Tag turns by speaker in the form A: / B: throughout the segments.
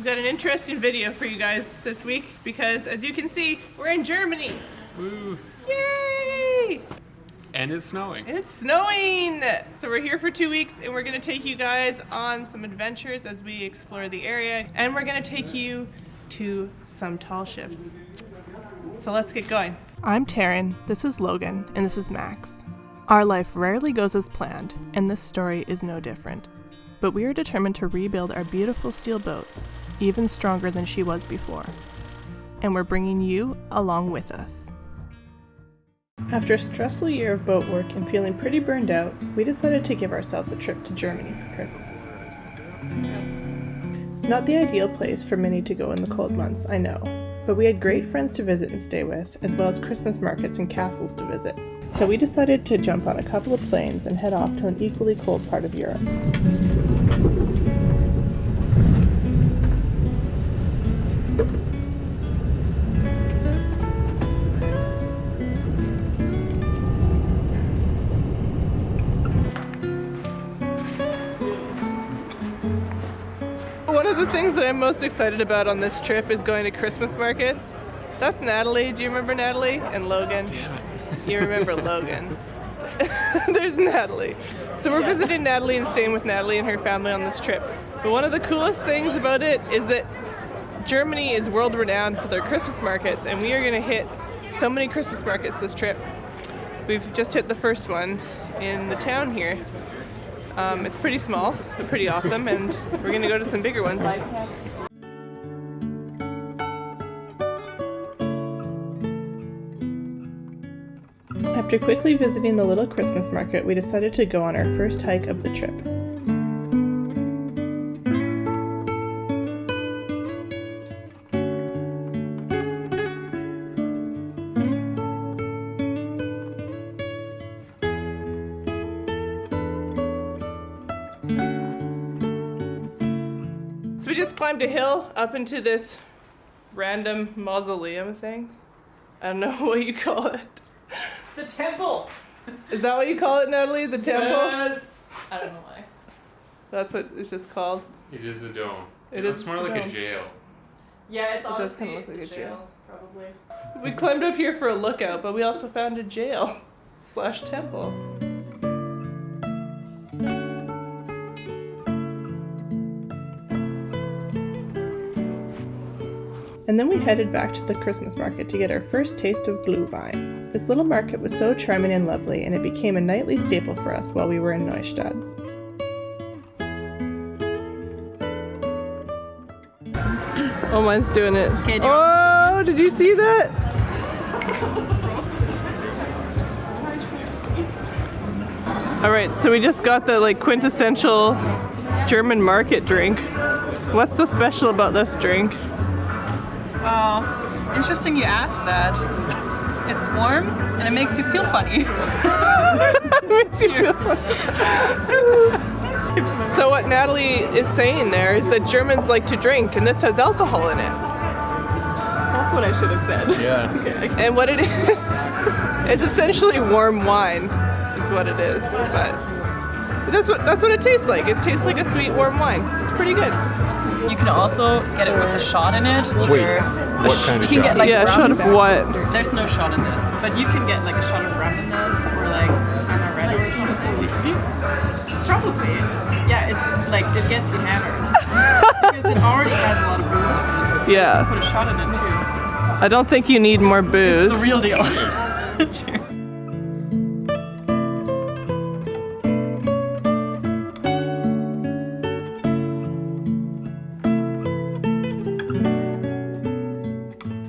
A: got an interesting video for you guys this week because, as you can see, we're in Germany.
B: Woo!
A: Yay!
B: And it's snowing.
A: It's snowing! So we're here for 2 weeks and we're gonna take you guys on some adventures as we explore the area, and we're gonna take you to some tall ships. So let's get going. I'm Taryn, this is Logan, and this is Max. Our life rarely goes as planned, and this story is no different. But we are determined to rebuild our beautiful steel boat, even stronger than she was before. And we're bringing you along with us. After a stressful year of boat work and feeling pretty burned out, we decided to give ourselves a trip to Germany for Christmas. Not the ideal place for many to go in the cold months, I know, but we had great friends to visit and stay with, as well as Christmas markets and castles to visit. So we decided to jump on a couple of planes and head off to an equally cold part of Europe. One of the things that I'm most excited about on this trip is going to Christmas markets. That's Natalie. Do you remember Natalie? And Logan.
B: Damn it.
A: You remember Logan. There's Natalie. So we're visiting Natalie and staying with Natalie and her family on this trip. But one of the coolest things about it is that Germany is world renowned for their Christmas markets, and we are going to hit so many Christmas markets this trip. We've just hit the first one in the town here. It's pretty small, but pretty awesome, and we're going to go to some bigger ones. After quickly visiting the little Christmas market, we decided to go on our first hike of the trip. So we just climbed a hill up into this random mausoleum thing. I don't know what you call it.
C: The temple!
A: Is that what you call it, Natalie? The temple?
C: Yes! I don't know why.
A: That's what it's just called.
B: It is a dome.
A: It
B: looks
A: is
B: more
A: a
B: like
A: dome.
B: a jail.
C: Yeah, it's
A: It does
C: honestly
A: kinda look like a jail.
C: probably.
A: We climbed up here for a lookout, but we also found a jail / temple. And then we headed back to the Christmas market to get our first taste of Glühwein. This little market was so charming and lovely, and it became a nightly staple for us while we were in Neustadt. Oh, mine's doing it.
C: Okay,
A: Oh, did you see that? All right, so we just got the quintessential German market drink. What's so special about this drink?
C: Well, interesting you asked that. It's warm and it makes you feel funny.
A: Makes you feel So what Natalie is saying there is that Germans like to drink, and this has alcohol in it. That's what I should have said.
B: Yeah.
A: And what it is, it's essentially warm wine, is what it is. But that's what it tastes like. It tastes like a sweet warm wine. It's pretty good.
C: You can also get it with a shot in it.
B: Wait,
C: Either
B: what kind of
C: you can
B: shot?
C: get like
A: Yeah, a
C: rum.
A: shot of what?
C: There's no shot in this, but you can get like a shot of rum in this, or like amaretto or something. Whiskey? Probably. Yeah, it's like it gets you hammered because it already has a lot of booze in it.
A: Yeah.
C: Put a shot in it too.
A: I don't think you need more booze.
C: It's the real deal. Cheers.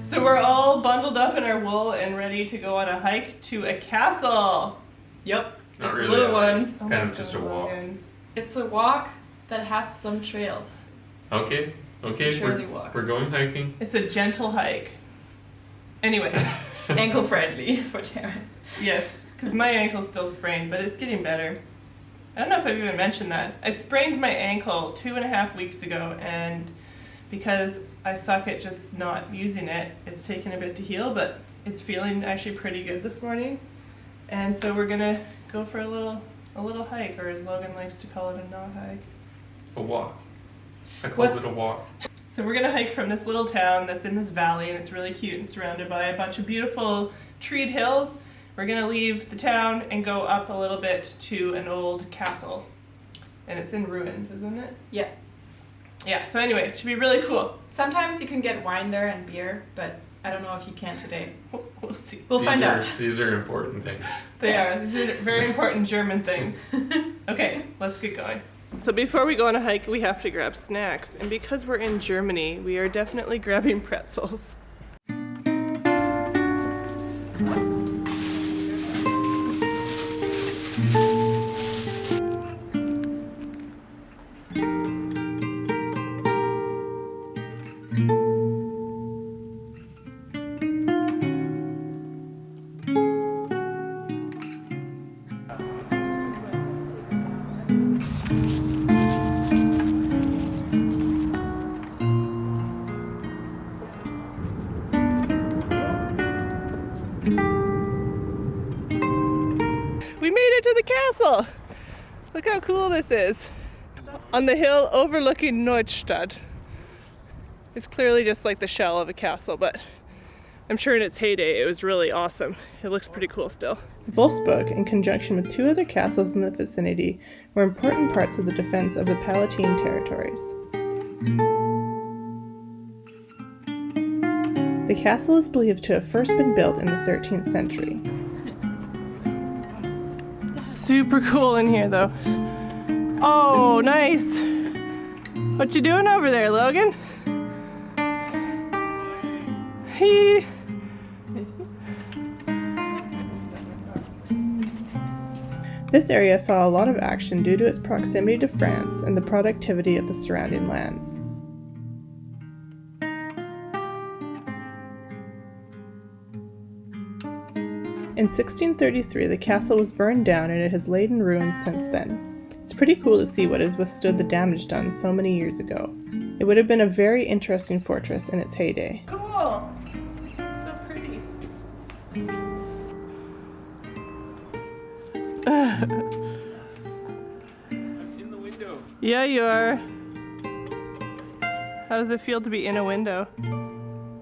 A: So we're all bundled up in our wool and ready to go on a hike to a castle.
C: Yep.
B: Not
C: It's
B: really
C: a little
B: a hike.
C: one.
B: It's kind of just a walk.
C: It's a walk that has some trails.
B: Okay. Okay.
C: It's a Shirley walk.
B: We're going hiking.
A: It's a gentle hike. Anyway,
C: Ankle friendly for Taryn.
A: yes, because my ankle's still sprained, but it's getting better. I don't know if I've even mentioned that. I sprained my ankle 2.5 weeks ago, and because I suck at just not using it, it's taken a bit to heal, but it's feeling actually pretty good this morning. And so we're gonna go for a little hike, or as Logan likes to call it, a not hike.
B: A walk. I called
A: What's-
B: it a walk.
A: So we're gonna hike from this little town that's in this valley, and it's really cute and surrounded by a bunch of beautiful treed hills. We're gonna leave the town and go up a little bit to an old castle. And it's in ruins, isn't it?
C: Yeah.
A: Yeah, so anyway, it should be really cool.
C: Sometimes you can get wine there and beer, but I don't know if you can today.
A: We'll see.
C: We'll find out.
B: These are important things.
A: They are. These are very important German things. Okay, let's get going. So before we go on a hike, we have to grab snacks. And because we're in Germany, we are definitely grabbing pretzels. We made it to the castle! Look how cool this is. On the hill overlooking Neustadt. It's clearly just like the shell of a castle, but I'm sure in its heyday it was really awesome. It looks pretty cool still. Wolfsburg, in conjunction with two other castles in the vicinity, were important parts of the defense of the Palatine territories. The castle is believed to have first been built in the 13th century. Super cool in here though. Oh, nice. What you doing over there, Logan? Hey. This area saw a lot of action due to its proximity to France and the productivity of the surrounding lands. In 1633, the castle was burned down and it has laid in ruins since then. It's pretty cool to see what has withstood the damage done so many years ago. It would have been a very interesting fortress in its heyday. Cool! So pretty.
B: I'm in the window.
A: Yeah, you are. How does it feel to be in a window?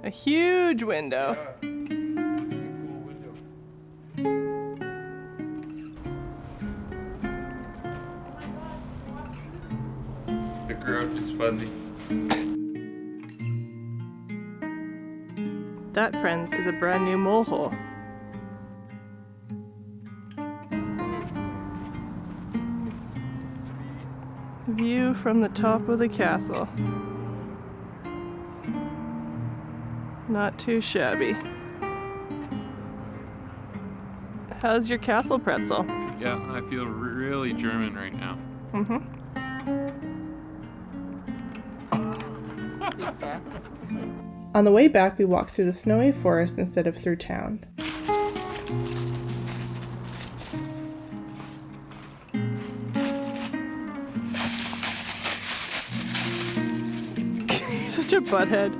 A: A huge window.
B: Yeah. The ground is fuzzy.
A: That, friends, is a brand new mole hole. View from the top of the castle. Not too shabby. How's your castle pretzel?
B: Yeah, I feel really German right now.
A: Mm-hmm. On the way back, we walked through the snowy forest instead of through town. You're such a butthead.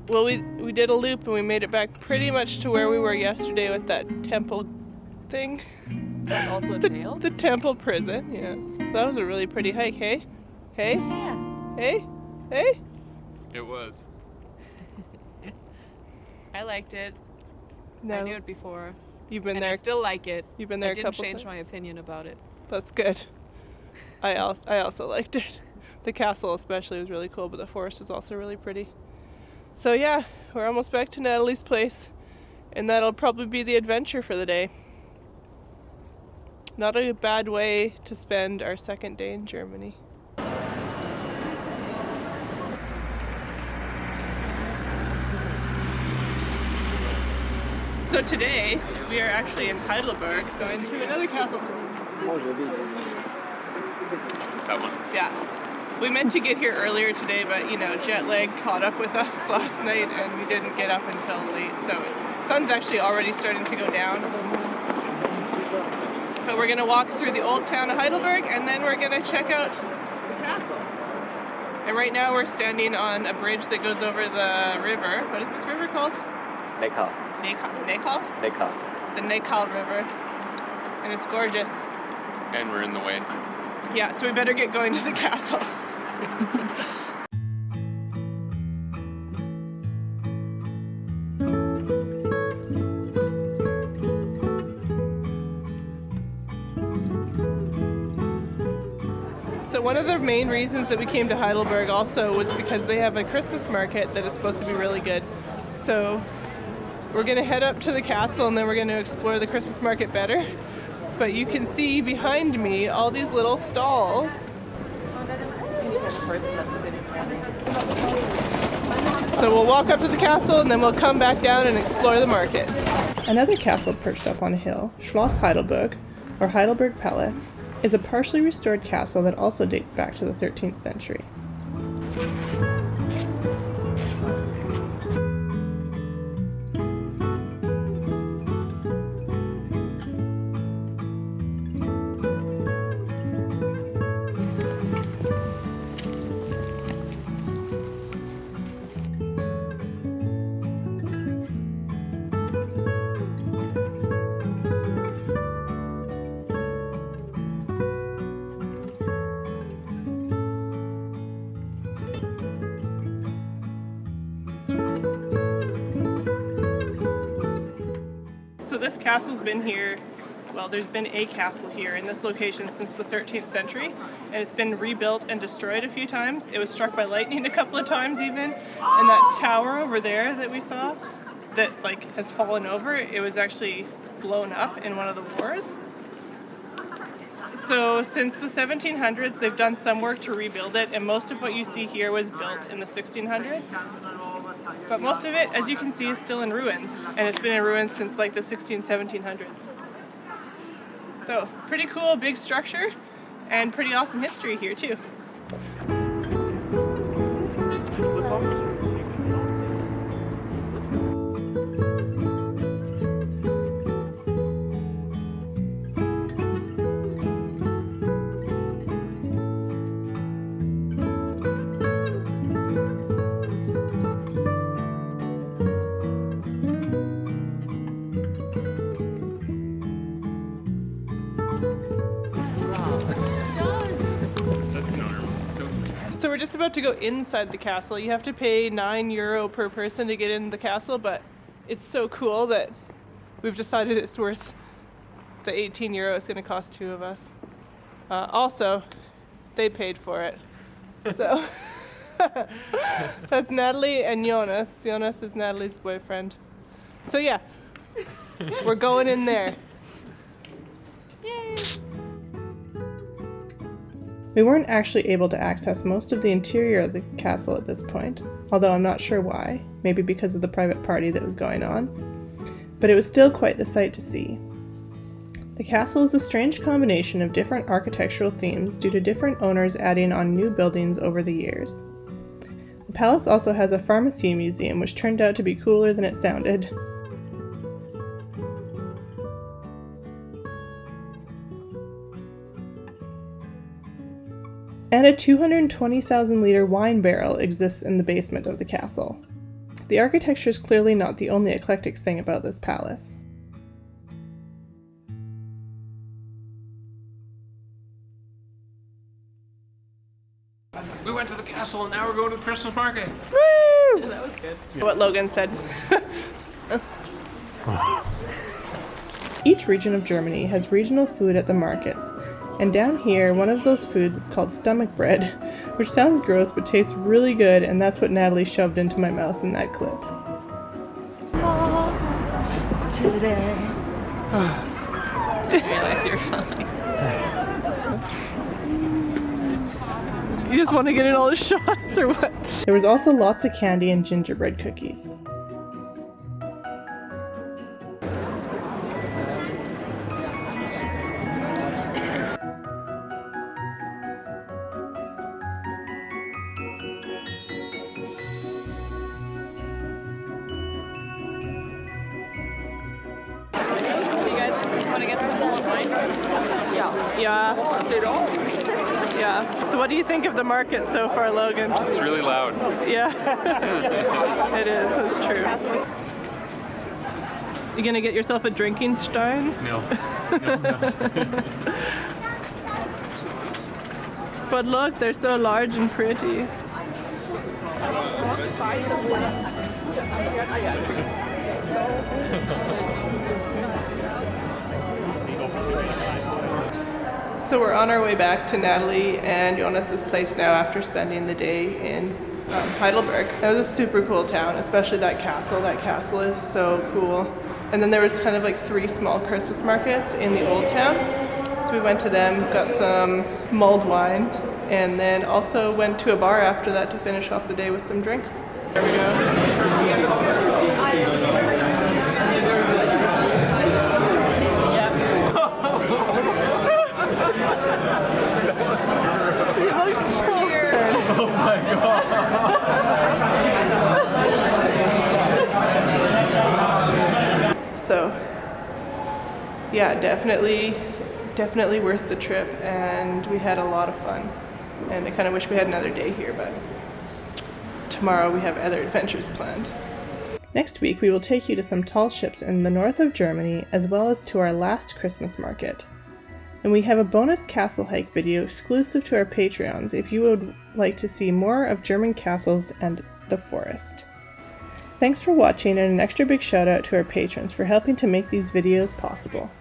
A: Well, we did a loop and we made it back pretty much to where we were yesterday with that temple thing.
C: That's also a tail?
A: The temple prison, yeah. So that was a really pretty hike, hey? Hey?
C: Yeah.
A: Hey? Hey?
B: It was.
C: I liked it.
A: No.
C: I knew it before.
A: You've been
C: And
A: there.
C: I still like it.
A: You've been there
C: I
A: a
C: didn't
A: couple
C: change
A: times.
C: my opinion about it.
A: That's good. I also liked it. The castle especially was really cool, but the forest was also really pretty. So yeah, we're almost back to Natalie's place, and that'll probably be the adventure for the day. Not a bad way to spend our second day in Germany. So today, we are actually in Heidelberg, going to another castle.
B: That one.
A: Yeah. We meant to get here earlier today, but jet lag caught up with us last night and we didn't get up until late. So the sun's actually already starting to go down. But we're gonna walk through the old town of Heidelberg and then we're gonna check out the castle. And right now we're standing on a bridge that goes over the river. What is this river called?
D: Neckar.
A: Neckar?
D: Neckar.
A: The Neckar River. And it's gorgeous.
B: And we're in the way.
A: Yeah, so we better get going to the castle. So one of the main reasons that we came to Heidelberg also was because they have a Christmas market that is supposed to be really good. So we're going to head up to the castle and then we're going to explore the Christmas market better. But you can see behind me all these little stalls. So we'll walk up to the castle and then we'll come back down and explore the market. Another castle perched up on a hill, Schloss Heidelberg, or Heidelberg Palace, is a partially restored castle that also dates back to the 13th century. So this castle's been here, well, there's been a castle here in this location since the 13th century, and it's been rebuilt and destroyed a few times. It was struck by lightning a couple of times even, and that tower over there that we saw that like has fallen over, it was actually blown up in one of the wars. So since the 1700s, they've done some work to rebuild it, and most of what you see here was built in the 1600s. But most of it, as you can see, is still in ruins, and it's been in ruins since like the 1700s. So pretty cool, big structure, and pretty awesome history here too. So we're just about to go inside the castle. You have to pay €9 per person to get in the castle, but it's so cool that we've decided it's worth the €18 it's going to cost two of us. Also, they paid for it. So that's Natalie and Jonas. Jonas is Natalie's boyfriend. So yeah, we're going in there. Yay! We weren't actually able to access most of the interior of the castle at this point, although I'm not sure why, maybe because of the private party that was going on, but it was still quite the sight to see. The castle is a strange combination of different architectural themes due to different owners adding on new buildings over the years. The palace also has a pharmacy museum which turned out to be cooler than it sounded. And a 220,000-liter wine barrel exists in the basement of the castle. The architecture is clearly not the only eclectic thing about this palace.
B: We went to the castle and now we're going to the Christmas market.
A: Woo!
C: That was good.
A: What Logan said. Each region of Germany has regional food at the markets. And down here, one of those foods is called stomach bread, which sounds gross but tastes really good, and that's what Natalie shoved into my mouth in that clip.
C: Today. Didn't realize you were fine.
A: You just want to get in all the shots, or what? There was also lots of candy and gingerbread cookies. Yeah. So what do you think of the market so far, Logan?
B: It's really loud.
A: Yeah. It is. It's true. You gonna get yourself a drinking stein?
B: No.
A: But look, they're so large and pretty. So we're on our way back to Natalie and Jonas's place now after spending the day in Heidelberg. That was a super cool town, especially that castle. That castle is so cool. And then there was kind of like 3 small Christmas markets in the old town. So we went to them, got some mulled wine, and then also went to a bar after that to finish off the day with some drinks. There we go.
B: Oh my god!
A: So, yeah, definitely worth the trip, and we had a lot of fun. And I kind of wish we had another day here, but tomorrow we have other adventures planned. Next week, we will take you to some tall ships in the north of Germany, as well as to our last Christmas market. And we have a bonus castle hike video exclusive to our Patreons if you would like to see more of German castles and the forest. Thanks for watching, and an extra big shout out to our patrons for helping to make these videos possible.